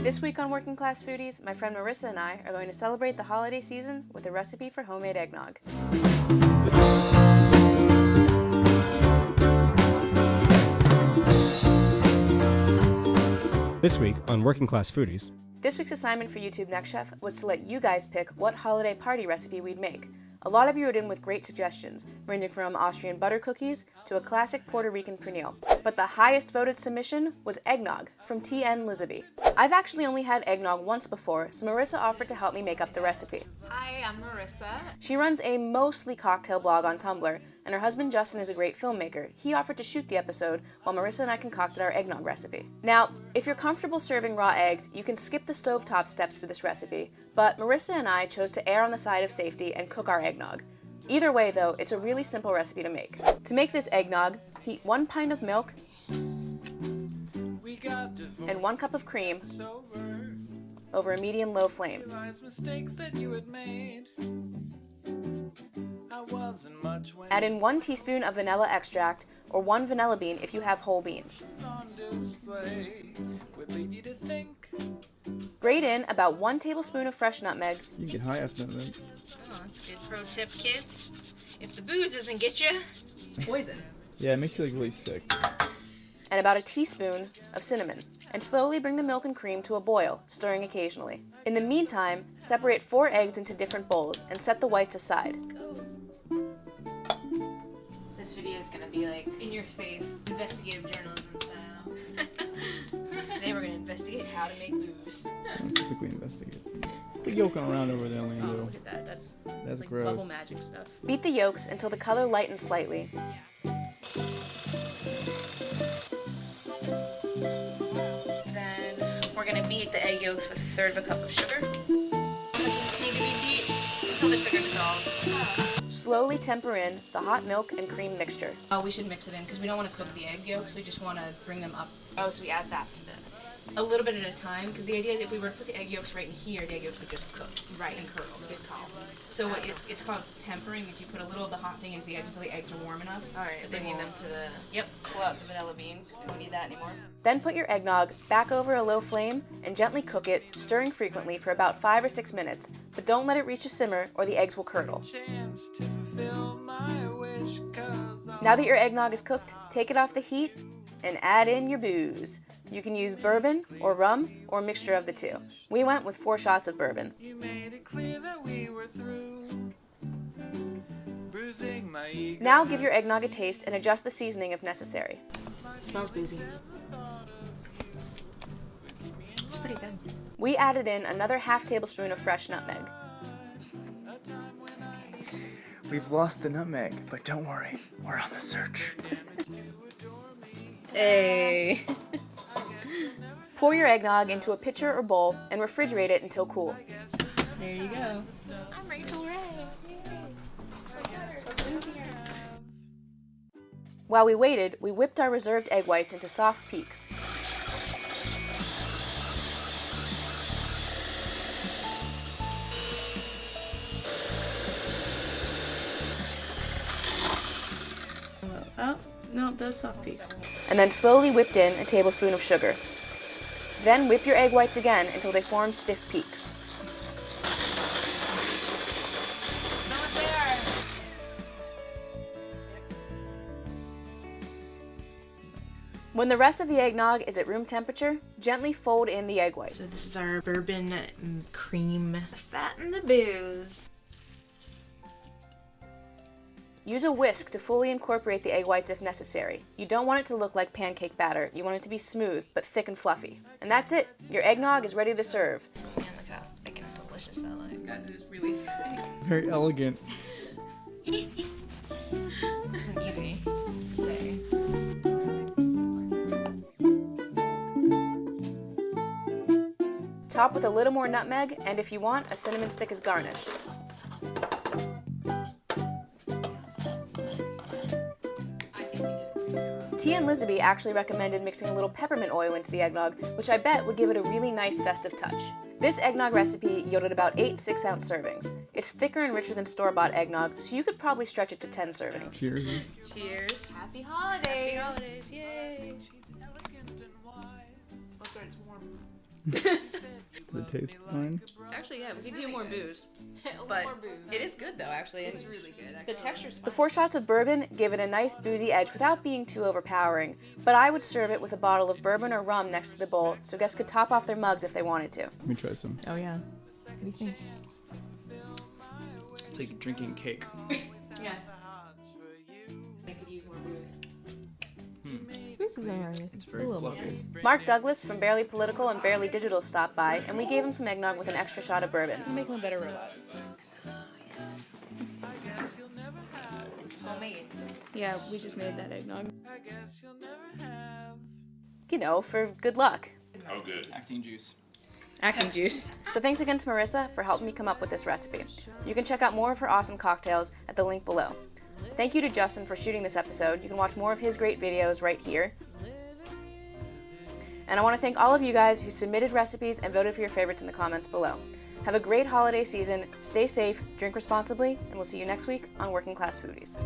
This week on Working Class Foodies, my friend Marissa and I are going to celebrate the holiday season with a recipe for homemade eggnog. This week on Working Class Foodies. This week's assignment for YouTube Next Chef was to let you guys pick what holiday party recipe we'd make. A lot of you wrote in with great suggestions, ranging from Austrian butter cookies to a classic Puerto Rican pernil. But the highest voted submission was eggnog from TN Elizabeth. I've actually only had eggnog once before, so Marissa offered to help me make up the recipe. Hi, I'm Marissa. She runs a mostly cocktail blog on Tumblr, and her husband Justin is a great filmmaker. He offered to shoot the episode while Marissa and I concocted our eggnog recipe. Now, if you're comfortable serving raw eggs, you can skip the stovetop steps to this recipe, but Marissa and I chose to err on the side of safety and cook our eggnog. Either way, though, it's a really simple recipe to make. To make this eggnog, heat 1 pint of milk and 1 cup of cream over a medium-low flame. Add in 1 teaspoon of vanilla extract, or 1 vanilla bean if you have whole beans. Grate in about 1 tablespoon of fresh nutmeg. You can get high off nutmeg. Oh, that's a good pro tip, kids. If the booze doesn't get you, Poison. Yeah, it makes you like really sick. And about a teaspoon of cinnamon. And slowly bring the milk and cream to a boil, stirring occasionally. In the meantime, separate 4 eggs into different bowls and set the whites aside. this video is gonna be like in your face, investigative journalism style. Today we're gonna investigate how to make booze. Typically investigate. Quit yolking around over there, Oh, Lando. look at that. That's like gross. bubble magic stuff. Beat the yolks until the color lightens slightly. Then we're gonna beat the egg yolks with 1/3 of a cup of sugar. They just need to be beat until the sugar dissolves. Slowly temper in the hot milk and cream mixture. Oh, we should mix it in because we don't want to cook the egg yolks. We just want to bring them up. Oh, so we add that to this. A little bit at a time, because the idea is if we were to put the egg yolks right in here, the egg yolks would just cook. Right. And curdle. Good call. So it's called tempering, is you put a little of the hot thing into the eggs until the eggs are warm enough. All right. But bringing them to the... Yep. Pull out the vanilla bean. We don't need that anymore. Then put your eggnog back over a low flame and gently cook it, stirring frequently for about 5 or 6 minutes. But don't let it reach a simmer or the eggs will curdle. Now that your eggnog is cooked, take it off the heat and add in your booze. You can use bourbon or rum or a mixture of the two. We went with 4 shots of bourbon. Now give your eggnog a taste and adjust the seasoning if necessary. It smells boozy. It's pretty good. We added in another ½ tablespoon of fresh nutmeg. We've lost the nutmeg, but don't worry, we're on the search. Hey! Pour your eggnog into a pitcher or bowl and refrigerate it until cool. There you go. I'm Rachel Ray. While we waited, we whipped our reserved egg whites into soft peaks. Oh, no, those soft peaks. And then slowly whipped in a tablespoon of sugar. Then whip your egg whites again until they form stiff peaks. When the rest of the eggnog is at room temperature, gently fold in the egg So whites. this is our bourbon cream. Fatten the booze. Use a whisk to fully incorporate the egg whites if necessary. You don't want it to look like pancake batter. You want it to be smooth, but thick and fluffy. And that's it. Your eggnog is ready to serve. Man, look how thick and delicious that looks. That is really thick. Very elegant. Easy to say. Top with a little more nutmeg, and if you want, a cinnamon stick as garnish. Tia and Elizabeth actually recommended mixing a little peppermint oil into the eggnog, which I bet would give it a really nice festive touch. This eggnog recipe yielded about 8 6-ounce servings. It's thicker and richer than store-bought eggnog, so you could probably stretch it to 10 servings. Cheers. Cheers. Happy holidays. Happy holidays, yay. It's warm. it taste fine? Actually, yeah, we could do more booze. But it is good though, actually. It's really good. The texture's The 4 shots of bourbon give it a nice boozy edge without being too overpowering, but I would serve it with a bottle of bourbon or rum next to the bowl so guests could top off their mugs if they wanted to. Let me try some. Oh yeah. What do you think? It's like drinking cake. Yeah. I could use more booze. This is alright. It's very fluffy. Mark Douglas from Barely Political and Barely Digital stopped by, and we gave him some eggnog with an extra shot of bourbon. Make him a better robot. Homemade. Yeah, we just made that eggnog. You know, for good luck. Oh, good. Acting juice. Acting juice. So thanks again to Marissa for helping me come up with this recipe. You can check out more of her awesome cocktails at the link below. Thank you to Justin for shooting this episode. You can watch more of his great videos right here. And I want to thank all of you guys who submitted recipes and voted for your favorites in the comments below. Have a great holiday season, stay safe, drink responsibly, and we'll see you next week on Working Class Foodies.